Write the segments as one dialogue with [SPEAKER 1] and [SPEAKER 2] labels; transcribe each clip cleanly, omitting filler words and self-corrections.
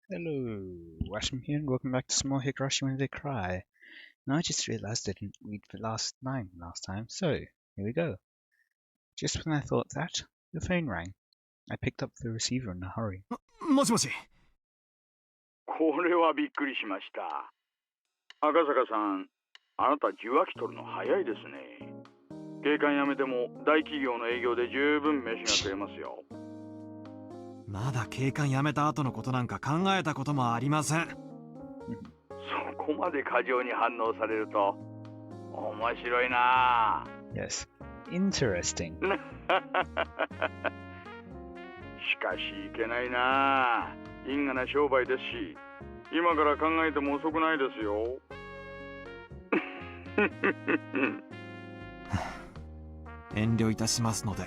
[SPEAKER 1] Hello, Washam here, and welcome back to some more Higurashi When They Cry. Now I just realised I didn't read the last line last time, so here we go. Just when I thought that, the phone rang. I picked up the receiver in a hurry.
[SPEAKER 2] もしもし。
[SPEAKER 3] これはびっくりしました。赤坂さん、あなた受話器取るの早いですね。警官辞めても大企業の営業で十分飯が食えますよ。
[SPEAKER 2] まだ警官辞めた後のことなんか考えたこともありません。
[SPEAKER 3] そこまで過剰に反応されると面白いな。
[SPEAKER 1] Yes, interesting.
[SPEAKER 3] しかしいけないな。因果な商売ですし、今から考えても遅くないですよ。
[SPEAKER 2] 遠慮いたしますので、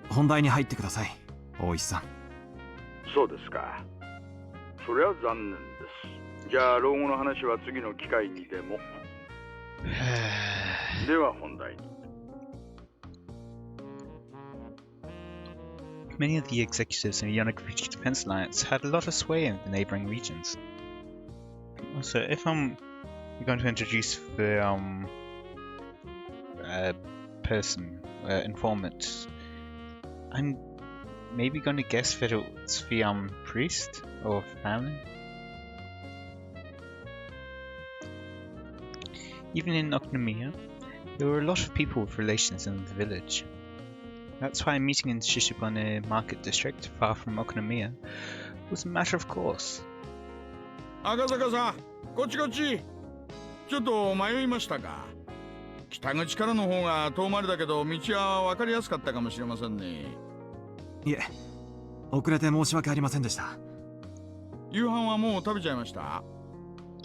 [SPEAKER 2] 本題に入ってください、大石さん。
[SPEAKER 3] そうですか。それは残念です。じゃあ老後の話は次の機会にでも。では本題に。
[SPEAKER 1] Many of the executives in the Yonaguni Defense Alliance had a lot of sway in the neighboring regions. So if I'm going to introduce the informant, I'm maybe going to guess that it's the priest or family. Even in Oknomiya, there were a lot of people with relations in the village. That's why a meeting in Shishibane Market District, far from Oknomiya, was a matter of course.
[SPEAKER 3] 赤坂さん、こっちこっち。ちょっと迷いましたか。北口からの方が遠回りだけど道は分かりやすかったかもしれませんね。
[SPEAKER 2] いえ、遅れて申し訳ありませんでした。
[SPEAKER 3] 夕飯はもう食べちゃいました？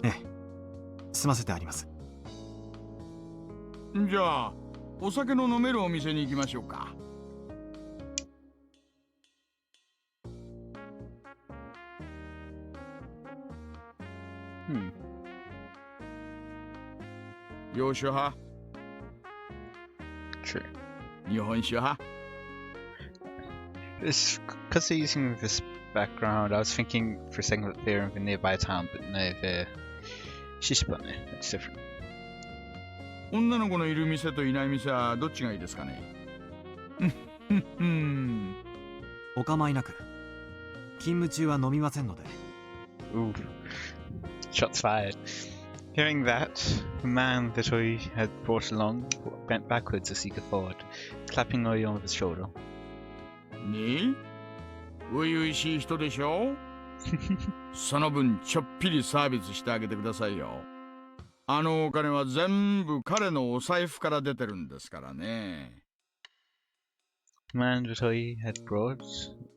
[SPEAKER 2] ええ、済ませてあります。
[SPEAKER 3] じゃあお酒の飲めるお店に行きましょうか。洋酒派？
[SPEAKER 1] True.
[SPEAKER 3] 日本酒派？
[SPEAKER 1] Because they're using this background, I was thinking for a second that they're in the nearby town, but no, they're Shishibane. That's different.
[SPEAKER 3] 女の子のいる店といない店はどっちがいいですかね。
[SPEAKER 2] お構いなく。勤務中は飲みませんので。
[SPEAKER 1] Ooh. Shots fired. Hearing that, the man that I had brought along bent backwards as he guffawed, clapping Oyo on his shoulder.
[SPEAKER 3] ねえ、初々しい人でしょ。その分ちょっぴりサービスしてあげてくださいよ。あのお金は全部彼のお財布から出てるんですからね。
[SPEAKER 1] The man that I had brought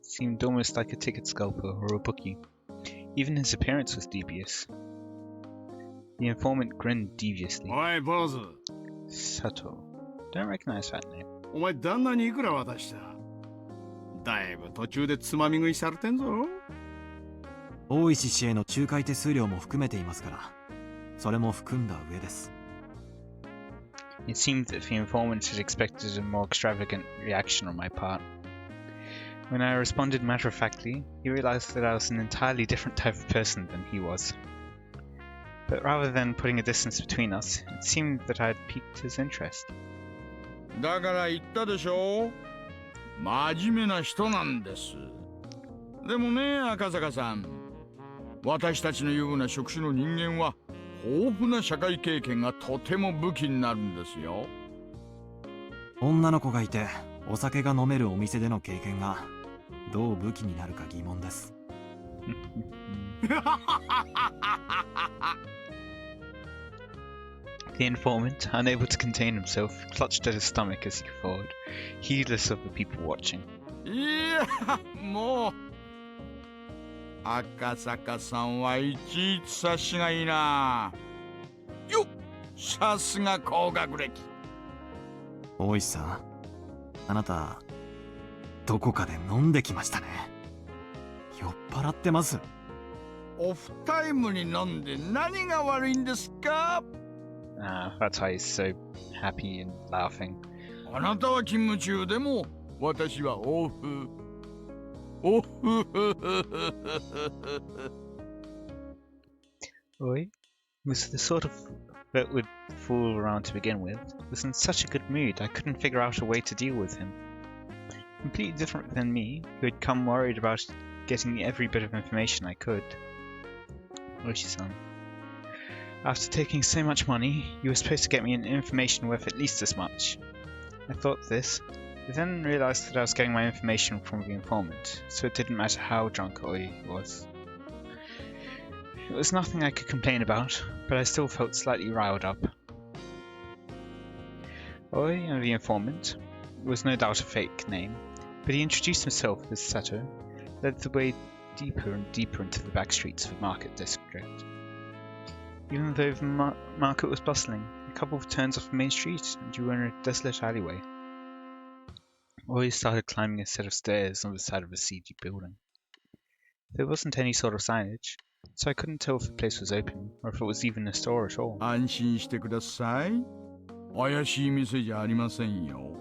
[SPEAKER 1] seemed almost like a ticket scalper or a bookie. Even his appearance was dubious. The informant grinned deviously.
[SPEAKER 4] おい、坊主。
[SPEAKER 1] Sato. Don't recognize that name.
[SPEAKER 4] お前、旦那にいくら渡した？だいぶ途中でつまみ食いされてんぞ。
[SPEAKER 2] 大石氏への仲介手数料も含めていますから、それも含んだ上です。
[SPEAKER 1] It seemed that the informant had expected a more extravagant reaction on my part. When I responded matter-of-factly, he realized that I was an entirely different type of person than he was. But rather than putting a distance between us, it seemed that I had piqued his interest.
[SPEAKER 3] だから言ったでしょ。真面目な人なんです。でもね、赤坂さん、私たちのような職種の人間は豊富な社会経験がとても武器になるんですよ。
[SPEAKER 2] 女の子がいてお酒が飲めるお店での経験がどう武器になるか疑問です。
[SPEAKER 1] The informant, unable to contain himself, clutched at his stomach as he guffawed, heedless of the people watching.
[SPEAKER 3] いや、もう赤坂さんはいちいち察しがいいな。よっ、さすが高学歴。
[SPEAKER 2] 大石さん、あなたどこかで飲んできましたね。酔っ払ってます。
[SPEAKER 3] オフタイムに飲んで何が悪いんですか？
[SPEAKER 1] That's why he's so happy and laughing.
[SPEAKER 3] あなたは勤務中でも私はオフ。オフ。
[SPEAKER 1] Oi was the sort of that would fool around to begin with, was in such a good mood I couldn't figure out a way to deal with him. Completely different than me, who had come worried about getting every bit of information I could. Oishi-san. After taking so much money, you were supposed to get me an information worth at least as much. I thought this, but then realised that I was getting my information from the informant, so it didn't matter how drunk Oi was. It was nothing I could complain about, but I still felt slightly riled up. Oi, and the informant, was no doubt a fake name, but he introduced himself as Sato, led the way deeper and deeper into the back streets of the market district. Even though the market was bustling, a couple of turns off the main street and you were in a desolate alleyway. Oi started climbing a set of stairs on the side of a seedy building. There wasn't any sort of signage, so I couldn't tell if the place was open or if it was even a store at all.
[SPEAKER 3] 安心してください。怪しい店じゃありませんよ。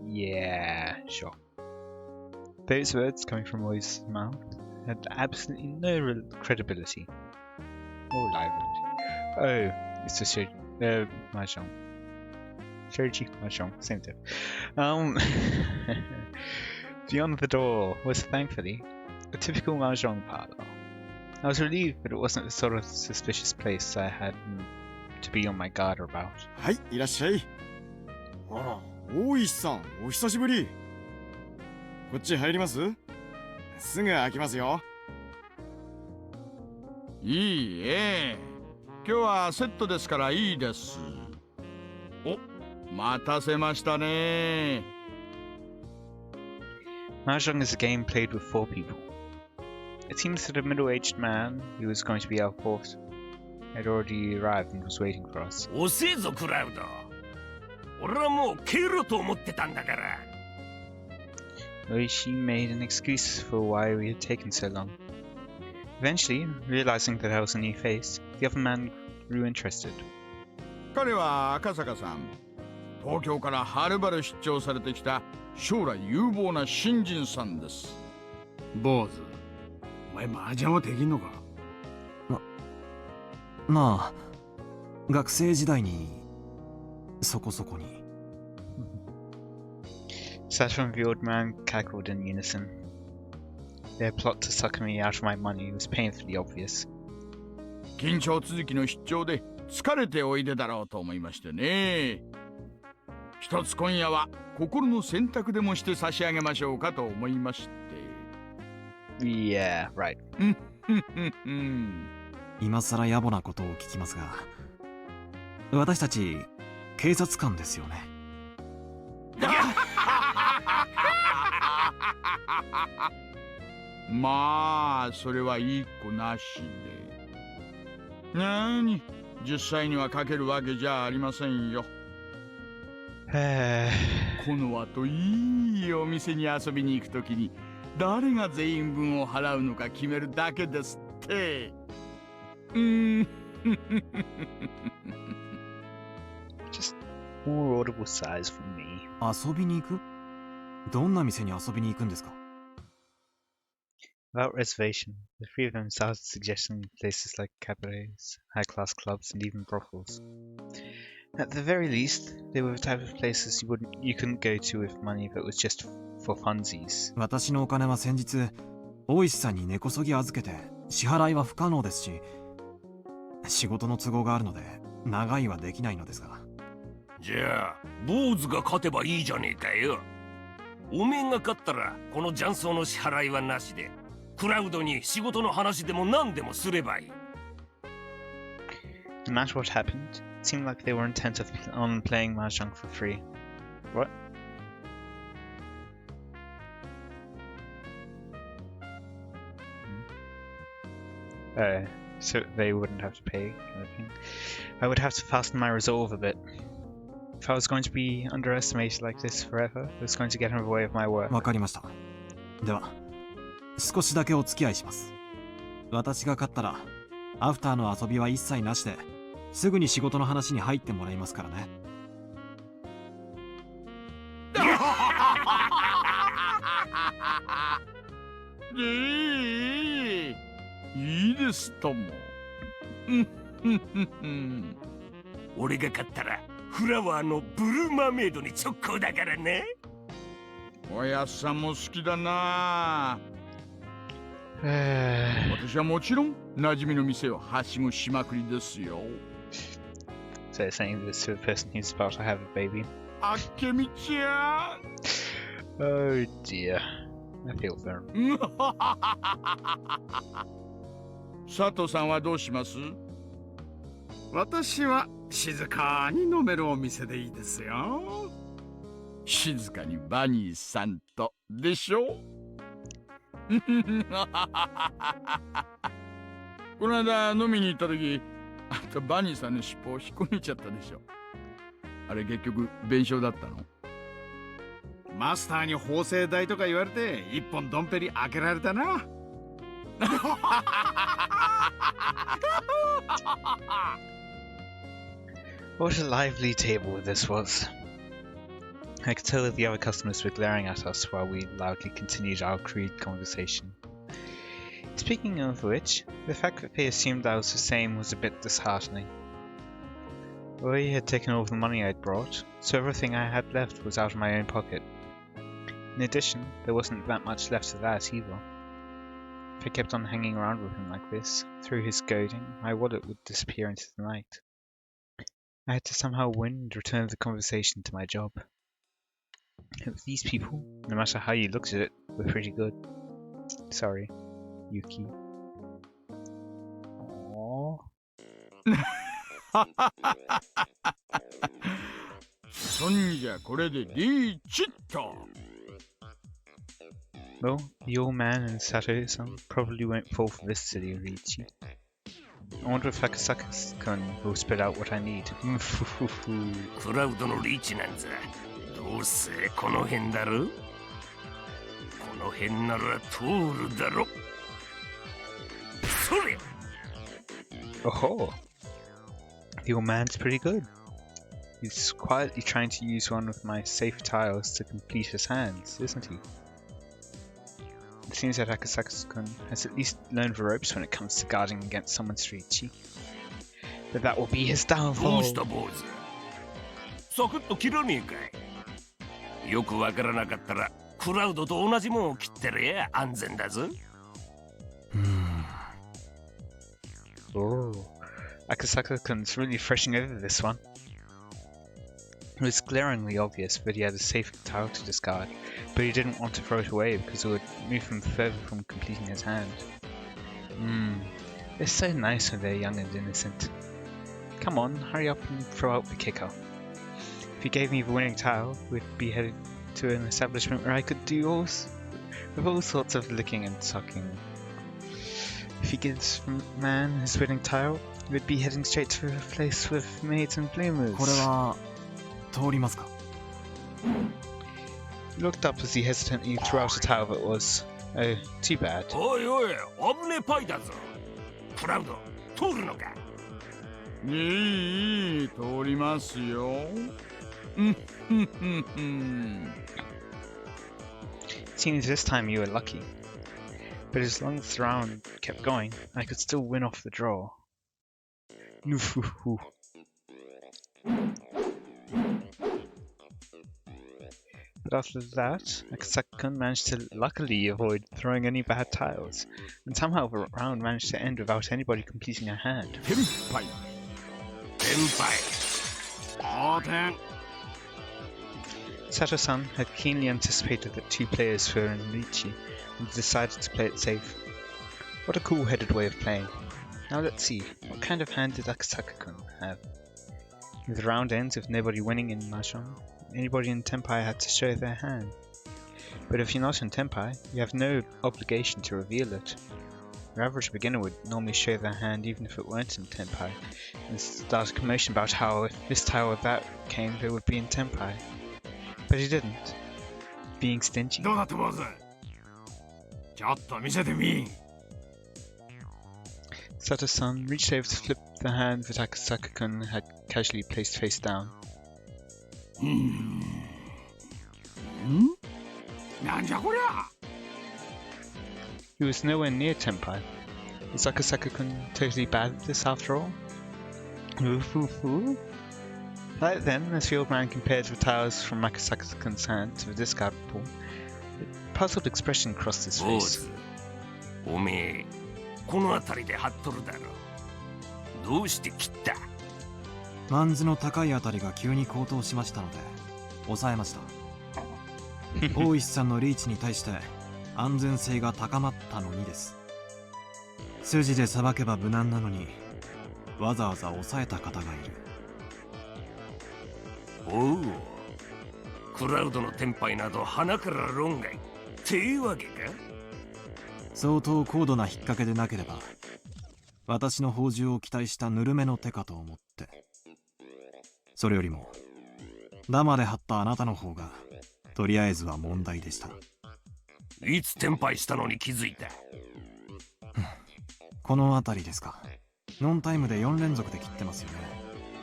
[SPEAKER 1] Yeah, sure. Those words coming from Oi's mouth had absolutely no credibility or livelihood. Oh, it's a mahjong. Shoji mahjong, same thing. Beyond the door was thankfully a typical mahjong parlor. I was relieved that it wasn't the sort of suspicious place I had to be on my guard about.
[SPEAKER 4] はい、いらっしゃい。あら、大石さん、お久しぶり。こっち入ります？すぐ開きますよ。
[SPEAKER 3] いいえ。今日はセットですからいいです。お、待たせましたね。
[SPEAKER 1] Mahjong is a game played with 4 people. It seems that a middle-aged man who was going to be our fourth had already arrived and was waiting for us.
[SPEAKER 5] 遅えぞクラウド。俺はもう消えろと思ってたんだから。
[SPEAKER 1] Oishi made an excuse for why we had taken so long. Eventually, realizing that I was a new face, the other man grew interested.
[SPEAKER 3] 彼は赤坂さん。東京からはるばる出張されてきた将来有望な新人さんです。
[SPEAKER 4] 坊主、お前麻雀はできんのか？
[SPEAKER 2] まあ学生時代にそこそこに。
[SPEAKER 1] Sato and the old man cackled in unison. Their plot to sucker me out of my money was painfully obvious.
[SPEAKER 3] 緊張続きの出張で疲れておいでだろうと思いましてね。一つ今夜は心の選択でもして差し上げましょうかと思いまして。
[SPEAKER 1] Yeah, right.
[SPEAKER 2] 今更野暮なことを聞きますが、私たち警察官ですよね。
[SPEAKER 3] まあそれはいい子なしで。なーに、実際にはかけるわけじゃありませんよ。この後いいお店に遊びに行くときに誰が全員分を払うのか決めるだけですって。
[SPEAKER 1] Just more audible sighs from me.
[SPEAKER 2] 遊びに行く？どんな店に遊びに行くんですか？
[SPEAKER 1] Without reservation, the 3 of them started suggesting places like cabarets, high-class clubs, and even brothels. At the very least, they were the type of places you couldn't go to with money that was just for funsies.
[SPEAKER 2] 私のお金は先日大石さんに根こそぎ預けて支払いは不可能ですし、仕事の都合があるので長居はできないのですが。
[SPEAKER 5] じゃあ坊主が勝てばいいじゃねえかよ。おめえが勝ったらこの雀荘の支払いはなしで、クラウドに仕事の話でも何でもすればいい。
[SPEAKER 1] No matter what happened, it seemed like they were intent on playing mahjong for free. What? So they wouldn't have to pay, kind of thing. I would have to fasten my resolve a bit. If I was going to be underestimated like this forever, it was going to get in the way of my work.
[SPEAKER 2] わかりました。では少しだけお付き合いします。私が勝ったらアフターの遊びは一切なしですぐに仕事の話に入ってもらいますからね。
[SPEAKER 3] いいですとも。
[SPEAKER 5] 俺が勝ったらフラワーのブルーマーメイドに直行だからね。
[SPEAKER 3] おやっさんも好きだな。
[SPEAKER 1] So
[SPEAKER 3] 私はもちろん馴染みの店をはしごしまくりですよ。
[SPEAKER 1] they're saying this to the person who's about to have a baby.
[SPEAKER 3] あけみちゃん。
[SPEAKER 1] Oh dear. I feel for him.
[SPEAKER 3] 佐藤さんはどうします？
[SPEAKER 6] 私は静かに飲めるお店でいいですよ。
[SPEAKER 3] 静かにバニーさんとでしょ。この間飲みに行った時、あんたバニーさんの尻尾を引っこ抜いちゃったでしょ。あれ結局弁償だったの？
[SPEAKER 6] マスターに縫製代とか言われて一本ドンペリ開けられたな。
[SPEAKER 1] What a lively table this was. I could tell that the other customers were glaring at us while we loudly continued our crude conversation. Speaking of which, the fact that they assumed I was the same was a bit disheartening. Roy had taken all of the money I'd brought, so everything I had left was out of my own pocket. In addition, there wasn't that much left of that either. If I kept on hanging around with him like this, through his goading, my wallet would disappear into the night. I had to somehow win and return the conversation to my job. These people, no matter how you looked at it, were pretty good. Sorry, Yuki. Aww.
[SPEAKER 3] そんじゃこれでリーチっと。
[SPEAKER 1] Well, the old man and Sato-san probably won't fall for this silly Riichi. I wonder if Akasaka-kun will spit out what I need.
[SPEAKER 5] クラウドのリーチなんざどうせこの辺だろ。この辺なら通るだろ。それ。
[SPEAKER 1] Oh, the old man's pretty good. He's quietly trying to use one of my safe tiles to complete his hands, isn't he? It seems that Akasaka-kun has at least learned the ropes when it comes to guarding against someone's Riichi. But that will be his
[SPEAKER 5] ど
[SPEAKER 1] downfall.
[SPEAKER 5] うした坊主。サクッと切らねえかい。よくわからなかったらクラウドと同じもんを切ってりゃ安全だぞ。
[SPEAKER 1] Oh, Akasaka-kun's really fretting over this one. It was glaringly obvious that he had a safe tile to discard, but he didn't want to throw it away because it would move him further from completing his hand. They're so nice when they're young and innocent. Come on, hurry up and throw out the kicker. If he gave me the winning tile, we'd be headed to an establishment where I could do all sorts of licking and sucking. If he gives the man his winning tile, we'd be heading straight to a place with maids and bloomers.
[SPEAKER 2] これは通りますか？
[SPEAKER 1] He looked up as he hesitantly threw out a tile that was, oh, too bad.
[SPEAKER 5] おいおい、危ねえパイだぞ。クラウド、通るのか。
[SPEAKER 3] いい、通りますよ。
[SPEAKER 1] Seems this time you were lucky. But as long as the round kept going, I could still win off the draw. But after that, Akasaka-kun managed to luckily avoid throwing any bad tiles, and somehow the round managed to end without anybody completing a hand.
[SPEAKER 3] テンパイ。
[SPEAKER 5] 先輩。
[SPEAKER 6] 当然。
[SPEAKER 1] Sato-san had keenly anticipated that two players were in Riichi and decided to play it safe. What a cool-headed way of playing. Now let's see, what kind of hand did Akasaka-kun have? With the round ends with nobody winning in Mahjong, anybody in Tenpai had to show their hand. But if you're not in Tenpai, you have no obligation to reveal it. Your average beginner would normally show their hand even if it weren't in Tenpai, and start a commotion about how if this tile or that came, they would be in Tenpai. But he didn't. Being stingy.
[SPEAKER 6] どうだって坊主。ちょっと見せてみ。
[SPEAKER 1] Sato-san reached over to flip the hand that Akasaka-kun had casually placed face down.
[SPEAKER 6] なんじゃこりゃ。
[SPEAKER 1] He was nowhere near Tenpai. Is Akasaka-kun totally bad at this after all? Ooh. Right then, as the old man compared the towers from Akasaka-kun's hand to the discard pool, a puzzled expression crossed his
[SPEAKER 5] 坊
[SPEAKER 1] face.
[SPEAKER 5] 主、おめえこの辺りで張っとるだろ。どうして切った？
[SPEAKER 2] マンズの高いあたりが急に高騰しましたので抑えました。大石さんのリーチに対して安全性が高まったのにです。筋でさばけば無難なのにわざわざ抑えた方がいる。
[SPEAKER 5] おう、クラウドのテンパイなど鼻から論外っていうわけか？
[SPEAKER 2] 相当高度な引っ掛けでなければ私の宝珠を期待したぬるめの手かと思って。それよりもダマで張ったあなたの方がとりあえずは問題でした。
[SPEAKER 5] いつテンパイしたのに気づいた？
[SPEAKER 2] この辺りですか。ノンタイムで4連続で切ってますよね。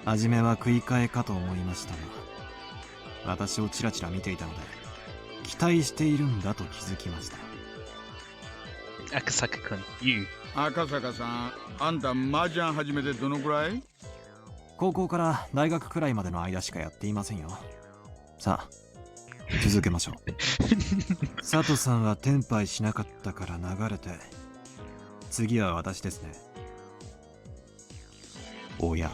[SPEAKER 2] 初めは食い替えかと思いましたが、私をチラチラ見ていたので期待しているんだと気づきました。
[SPEAKER 1] Akasaka-kun, you.
[SPEAKER 3] 赤坂さん、あんた麻雀始めてどのくらい？
[SPEAKER 2] 高校から大学くらいまでの間しかやっていませんよ。さあ続けましょう。佐藤さんはテンパイしなかったから流れて、次は私ですね。おや。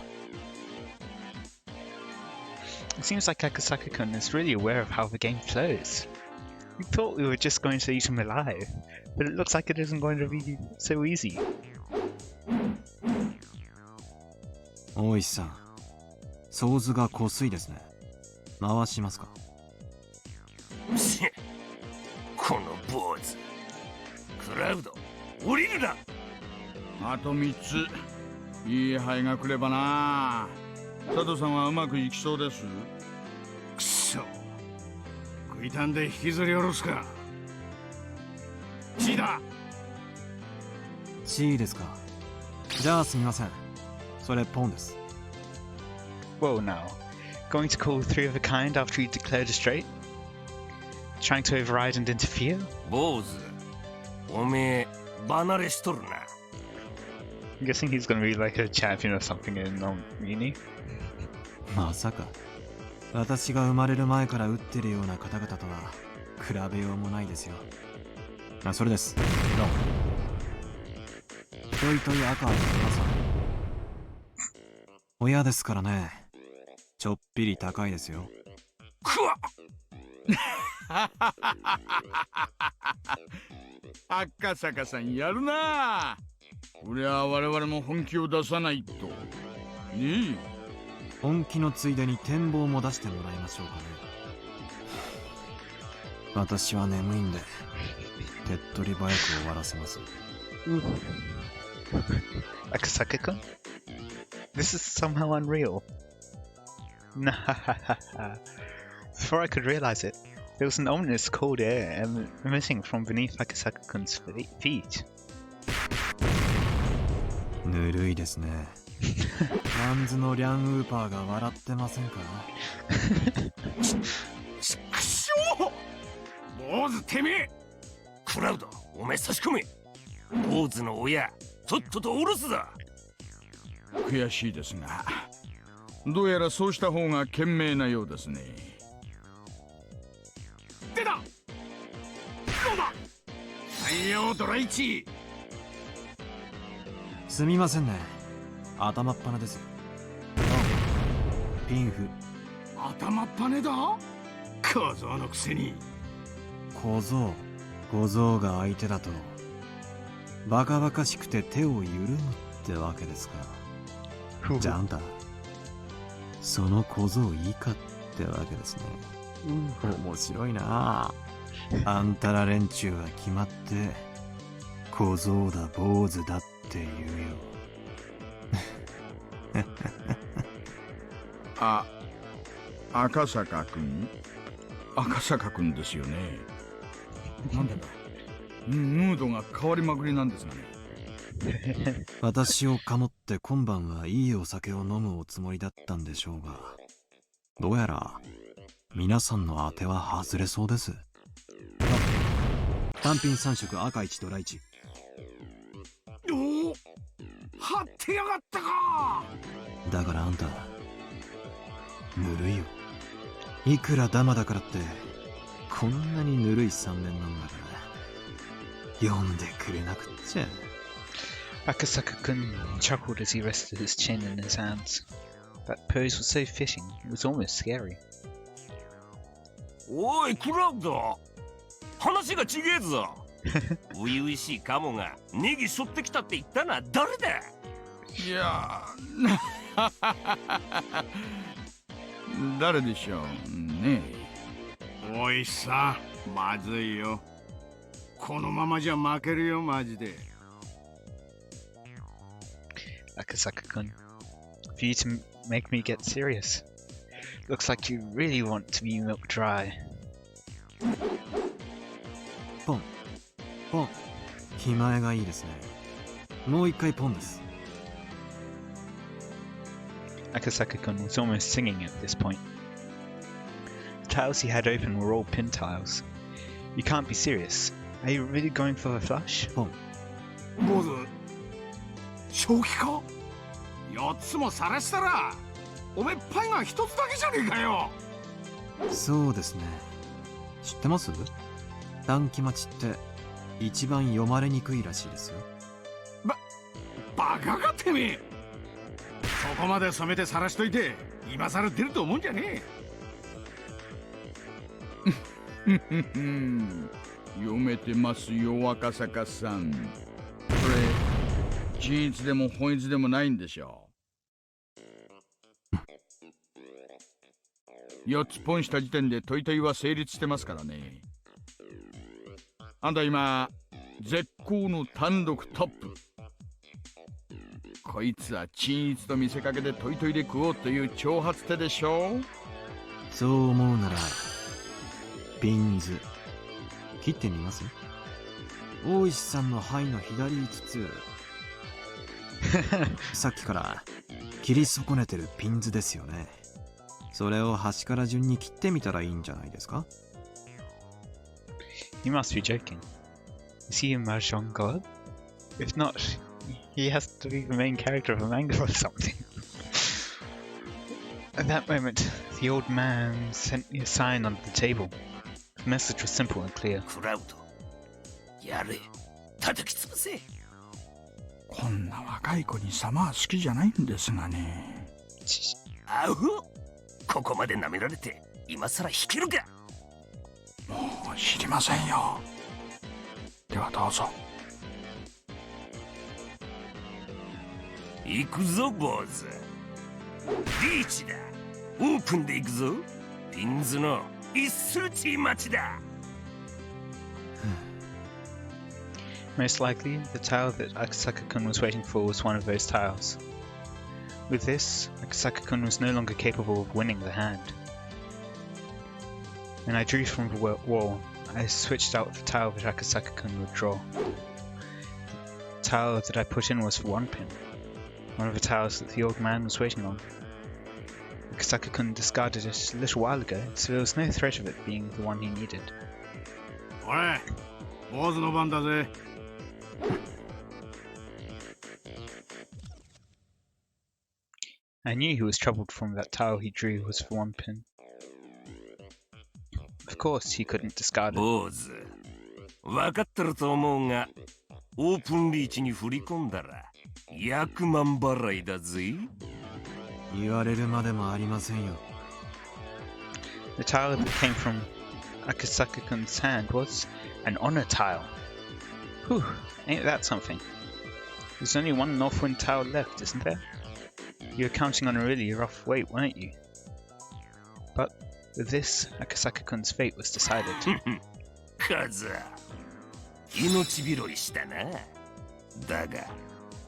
[SPEAKER 1] It seems like Akasaka-kun is really aware of how the game flows. We thought we were just going to eat him alive, but it looks like it isn't going to be so easy.
[SPEAKER 2] 大石さん、想図が濃すいですね。回しますか？
[SPEAKER 5] この坊主。クラウド、降りるな。
[SPEAKER 3] あと3つ。いい牌が来ればな。佐藤さんはうまくいきそうです。
[SPEAKER 6] くそ、食いたんで引きずり下ろすか。Gだ。
[SPEAKER 2] C ですか。じゃあすみません。それポンです。
[SPEAKER 1] Whoa now. Going to call three of a kind after you declared a straight? Trying to override and interfere?
[SPEAKER 5] 坊主、おめえ離れしとるな。
[SPEAKER 1] I'm guessing he's gonna be like a champion or something in uni.
[SPEAKER 2] まさか私が生まれる前から打ってるような方々とは比べようもないですよ。それです。どうも。トイトイ赤はさん。親ですからね。ちょっぴり高いですよ。
[SPEAKER 5] くわ
[SPEAKER 3] 赤坂さんやるな。これは我々も本気を出さないと。ねえ。
[SPEAKER 2] 本気のついでに展望も出してもらいましょうかね。私は眠いんで手っ取り早く終わらせます。
[SPEAKER 1] Akasaka-kun? This is somehow unreal. Before I could realize it, there was an ominous cold air emitting from beneath Akasaka-kun's feet.
[SPEAKER 2] ぬるいですね。マンズのリャンウーパーが笑ってませんか？
[SPEAKER 5] ちくしょう！坊主てめえ！クラウド、おめえ差し込め！坊主の親、とっとと下ろすだ！
[SPEAKER 3] 悔しいですが、どうやらそうした方が賢明なようですね。
[SPEAKER 6] 出た！どうだ！採用ドラ1！
[SPEAKER 2] すみませんね。頭っ鼻です。ピンフ。
[SPEAKER 6] 頭っぱねだ？小僧のくせに。
[SPEAKER 2] 小僧が相手だとバカバカしくて手を緩むってわけですか。じゃああんたその小僧以下ってわけですね。面白いな。あんたら連中は決まって小僧だ坊主だって言うよ。
[SPEAKER 3] 赤坂くん？赤坂くんですよね。なんでだ？ムードが変わりまくりなんですがね。
[SPEAKER 2] 私をかもって今晩はいいお酒を飲むおつもりだったんでしょうが、どうやら皆さんの当ては外れそうです。単品3色赤1ドラ1。
[SPEAKER 6] おお、張ってやがったか。
[SPEAKER 2] だからあんたぬるいよ。いくらダマだからってこんなにぬるい3年なんだから読んでくれなくっちゃ。
[SPEAKER 1] Akasaka-kun chuckled as he rested his chin in his hands. That pose was so fitting, it was almost scary.
[SPEAKER 5] おいクラウド、話が違えぞ。初々しいカモがネギ背負ってきたって言ったのは誰だ。
[SPEAKER 3] いや誰でしょうね。
[SPEAKER 6] おいさん、まずいよ。このままじゃ負けるよマジで。
[SPEAKER 1] Akasaka-kun, for you to make me get serious. Looks like you really want to be milk dry.
[SPEAKER 2] ポンポン、気前がいいですね。もう一回ポンです。
[SPEAKER 1] Akasaka-kun was almost singing at this point. The tiles he had open were all pin tiles. You can't be serious. Are you really going for a flush?
[SPEAKER 2] ポン。
[SPEAKER 6] 坊主、正気か。4つも晒したらおめえパイが1つだけじゃねえかよ。
[SPEAKER 2] そうですね。知ってます？短期待ちって一番読まれにくいらしいですよ。
[SPEAKER 6] バカかてめえ。そこまで染めて晒しといて今更出ると思うんじゃね
[SPEAKER 3] え。読めてますよ赤坂さん。これ均一でも本一でもないんでしょう。4つポンした時点でトイトイは成立してますからね。あんた今絶好の単独トップ。こいつは均一と見せかけてトイトイで食おうという挑発手でしょう。
[SPEAKER 2] そう思うならピンズ切ってみます？大石さんの牌の左5つさっきから切り損ねてるピンズですよね。それを端から順に切ってみたらいいんじゃないですか？
[SPEAKER 1] You must be joking. Is he a mahjong god? If not, he has to be the main character of a manga or something. At that moment, the old man sent me a sign on the table. The message was simple and clear.
[SPEAKER 5] クラウド、やれ、叩き潰せ。
[SPEAKER 3] こんな若い子に様は好きじゃないんですがね。
[SPEAKER 5] あほ、ここまで舐められて今さら引けるか。
[SPEAKER 3] もう知りませんよ。ではどうぞ。
[SPEAKER 5] 行くぞ坊主。リーチだ。オープンで行くぞ。ピンズの一数値待ちだ。
[SPEAKER 1] Most likely, the tile that Akasaka-kun was waiting for was one of those tiles. With this, Akasaka-kun was no longer capable of winning the hand. When I drew from the wall, I switched out the tile that Akasaka-kun would draw. The tile that I put in was for 1 pin, one of the tiles that the old man was waiting on. Akasaka-kun discarded it a little while ago, so there was no threat of it being the one he needed.
[SPEAKER 6] おい、坊主の番だぜ。
[SPEAKER 1] I knew he was troubled from that tile he drew was for 1 pin. Of course, he couldn't discard it.
[SPEAKER 5] 坊主、分かってると思うが、オープンリーチに振り込んだら100万払いだぜ。
[SPEAKER 2] 言われるまでもありませんよ。
[SPEAKER 1] The tile that came from Akasaka-kun's hand was an honor tile. Whew, ain't that something? There's only one Northwind tile left, isn't there? You were counting on a really rough wait, weren't you? But with this, Akasaka-kun's fate was decided.
[SPEAKER 5] カズ、命拾いしたな。だが、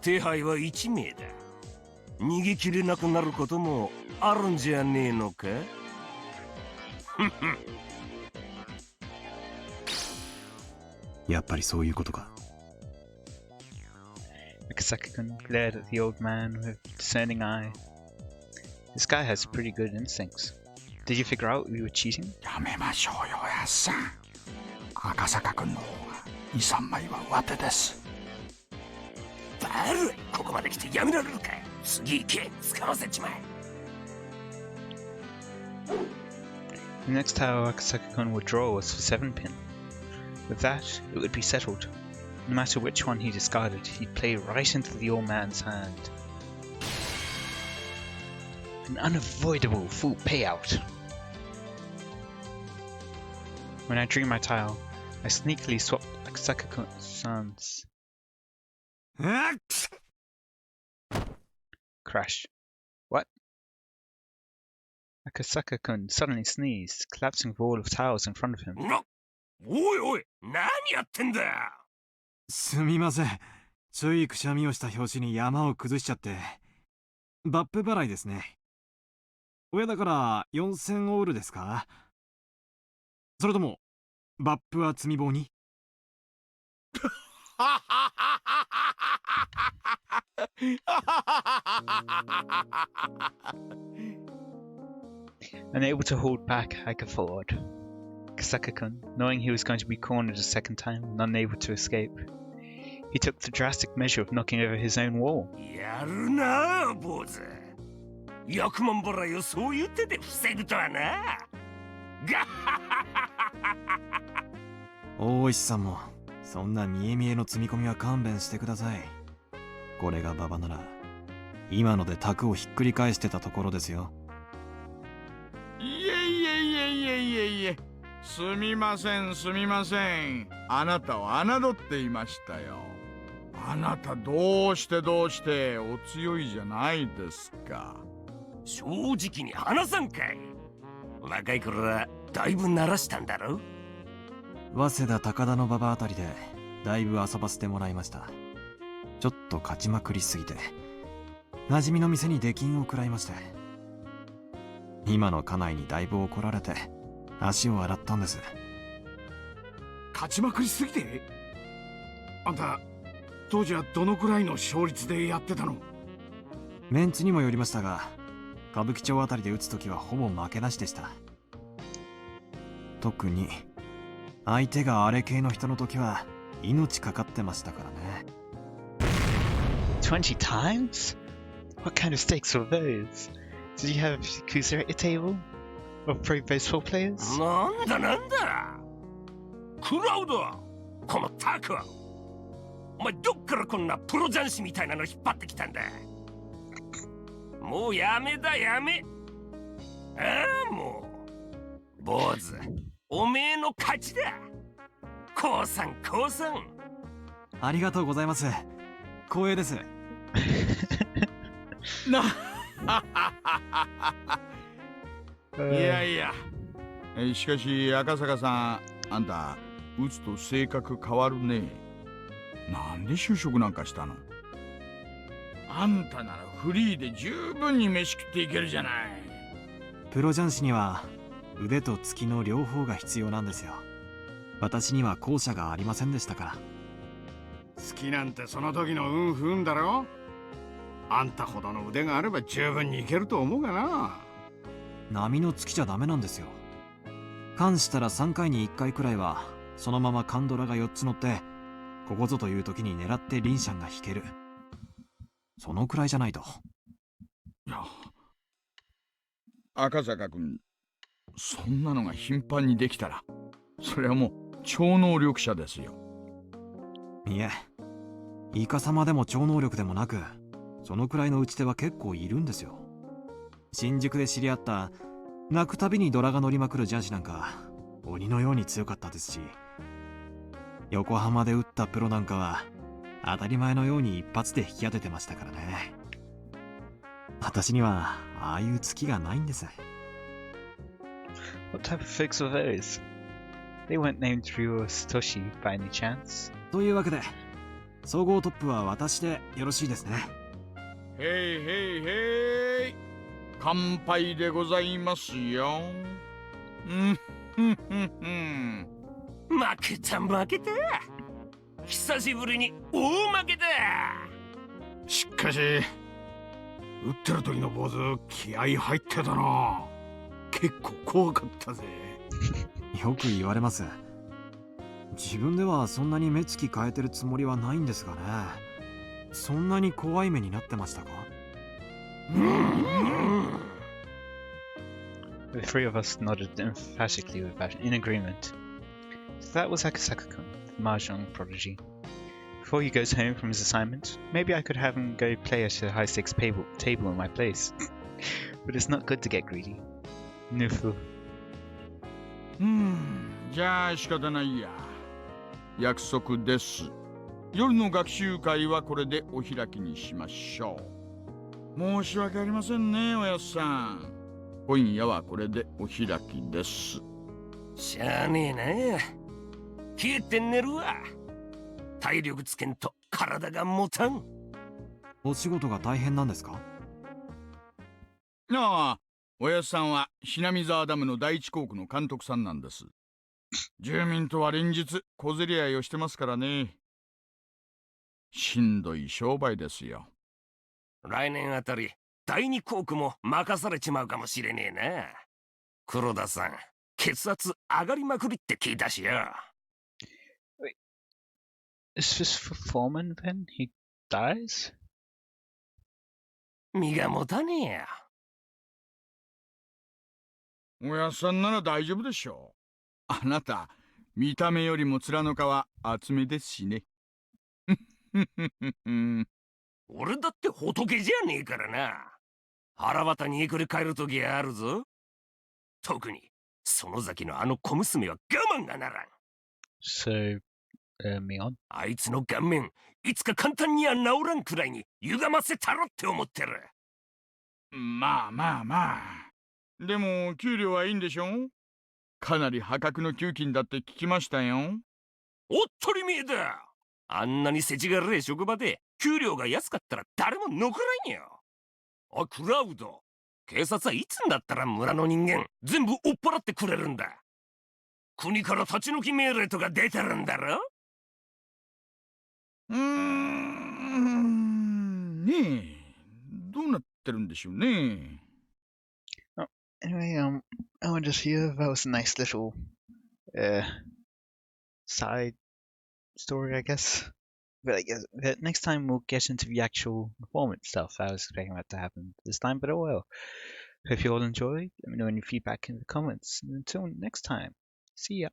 [SPEAKER 5] 手配は1名だ。逃げきれなくなることもあるんじゃねえのか？
[SPEAKER 2] やっぱりそういうことか。
[SPEAKER 1] Akasaka-kun glared at the old man with a discerning eye. This guy has pretty good instincts. Did you figure out we were cheating?
[SPEAKER 3] やめましょうよ、やっさん。赤坂君の方が2、3枚は上手です。
[SPEAKER 5] バだるい、ここまで来てやめられるか。次行け、使わせちまえ。
[SPEAKER 1] The next tower Akasaka-kun would draw was for 7-pin. With that, it would be settled. No matter which one he discarded, he'd play right into the old man's hand. An unavoidable full payout. When I drew my tile, I sneakily swapped Akasaka-san's. Crash. What? Akasaka-kun suddenly sneezed, collapsing the wall of tiles in front of him.
[SPEAKER 5] おいおい、何やってんだ。
[SPEAKER 2] すみません。ついくしゃみをした拍子に山を崩しちゃって。バップ払いですね。親だから4000オールですか？それとも、バップは積み棒に？Unable
[SPEAKER 1] to hold back, I could forward. Kasaka-kun, knowing he was going to be cornered a second time and unable to escape, he took the drastic measure of knocking over his own wall.
[SPEAKER 5] やるなあ、坊主。100万払いをそういう手で防ぐとはな。ガッハハハハ。
[SPEAKER 2] 大石さんも、そんな見え見えの積み込みは勘弁してください。これが馬場なら、今ので卓をひっくり返してたところですよ。
[SPEAKER 3] いえいえいえいえいえいえ。すみませんすみません。あなたを侮っていましたよ。あなたどうしてお強いじゃないですか。
[SPEAKER 5] 正直に話さんかい。若い頃はだいぶ慣らしたんだろ。
[SPEAKER 2] 早稲田高田の馬場あたりでだいぶ遊ばせてもらいました。ちょっと勝ちまくりすぎて馴染みの店に出禁を食らいまして、今の家内にだいぶ怒られて足を洗ったんです。
[SPEAKER 6] 勝ちまくりすぎて？あんた当時はどのくらいの勝率でやってたの？
[SPEAKER 2] メンツにもよりましたが、歌舞伎町あたりで打つときはほぼ負けなしでした。特に相手があれ系の人のときは命かかってましたからね。
[SPEAKER 1] 20 times? What kind of stakes were those? Did you have Yakuza at your table? Or pro baseball players?
[SPEAKER 5] なんだなんだ。クラウド、このタク。お前どっからこんなプロ雀士みたいなの引っ張ってきたんだ。もうやめだやめ。ああもう坊主、おめえの勝ちだ。降参降参。
[SPEAKER 2] ありがとうございます。光栄です。
[SPEAKER 3] いやいや。しかし赤坂さん、あんた打つと性格変わるね。なんで就職なんかしたの？あんたならフリーで十分に飯食っていけるじゃない。
[SPEAKER 2] プロ雀士には腕と突きの両方が必要なんですよ。私には後者がありませんでしたから。
[SPEAKER 6] 好きなんてその時の運不運だろ。あんたほどの腕があれば十分にいけると思うがな。
[SPEAKER 2] 波の突きじゃダメなんですよ。勘したら3回に1回くらいはそのままカンドラが4つ乗ってここぞという時に狙ってリンシャンが引ける。そのくらいじゃないと。
[SPEAKER 3] 赤坂君、そんなのが頻繁にできたらそれはもう超能力者ですよ。
[SPEAKER 2] いえ、イカ様でも超能力でもなく、そのくらいの打ち手は結構いるんですよ。新宿で知り合った泣くたびにドラが乗りまくる雀士なんか鬼のように強かったですし、横浜で打ったプロなんかは当たり前のように一発で引き当ててましたからね。私にはああいう月がないんです。
[SPEAKER 1] What type of figs were those? They weren't named Ryu or Satoshi by any chance?
[SPEAKER 2] というわけで総合トップは私でよろしいですね。
[SPEAKER 3] へいへいへい、乾杯でございますよ。
[SPEAKER 5] 負けた負けた。久しぶりに大負けだ。
[SPEAKER 6] しかし打ってる時の坊主気合入ってたな。結構怖かったぜ。
[SPEAKER 2] よく言われます。自分ではそんなに目つき変えてるつもりはないんですがね。そんなに怖い目になってましたか？
[SPEAKER 1] The three of us nodded emphatically in agreement. So that was Akasaka-kun, the mahjong prodigy. Before he goes home from his assignment, maybe I could have him go play at a high-stakes table in my place. But it's not good to get greedy. Nufu.
[SPEAKER 3] じゃあ仕方ないや。約束です。夜の学習会はこれでお開きにしましょう。申し訳ありませんね、おやっさん。今夜はこれでお開きです。
[SPEAKER 5] しゃあねえな。冷えて寝るわ。体力つけんと体が持たん。
[SPEAKER 2] お仕事が大変なんですか？
[SPEAKER 3] ああ、おやっさんは品見沢ダムの第一工区の監督さんなんです。住民とは連日小競り合いをしてますからね。しんどい商売ですよ。
[SPEAKER 5] 来年あたり第二工区も任されちまうかもしれねえな。黒田さん、血圧上がりまくりって聞いたしよ。
[SPEAKER 1] Is this for Foreman then? He dies?
[SPEAKER 5] 身が持たねえや。
[SPEAKER 3] おやっさんなら大丈夫でしょう。あなた、見た目よりも面の皮厚めですしね。
[SPEAKER 5] 俺だって仏じゃねえからな。腹渡にいくり返るときあるぞ。特に園崎のあの小娘は我慢がならん。
[SPEAKER 1] So, Mion?
[SPEAKER 5] あいつの顔面いつか簡単には治らんくらいに歪ませたろって思ってる。
[SPEAKER 3] まあまあまあ。でも給料はいいんでしょ？かなり破格の給金だって聞きましたよ。
[SPEAKER 5] おっとりめえだ。あんなに世知辛い職場で給料が安かったら誰も残らんよ。おいクラウド、警察はいつになったら村の人間全部追っ払ってくれるんだ。国から立ち退き命令とか出てるんだろ？
[SPEAKER 3] ねえ、どうなってるんでしょうね。
[SPEAKER 1] Anyway, I wonder if that was a nice little side story, I guess. But I guess that next time we'll get into the actual performance stuff. I was expecting that to happen this time, but oh well. Hope you all enjoyed. Let me know any feedback in the comments. And until next time, see ya.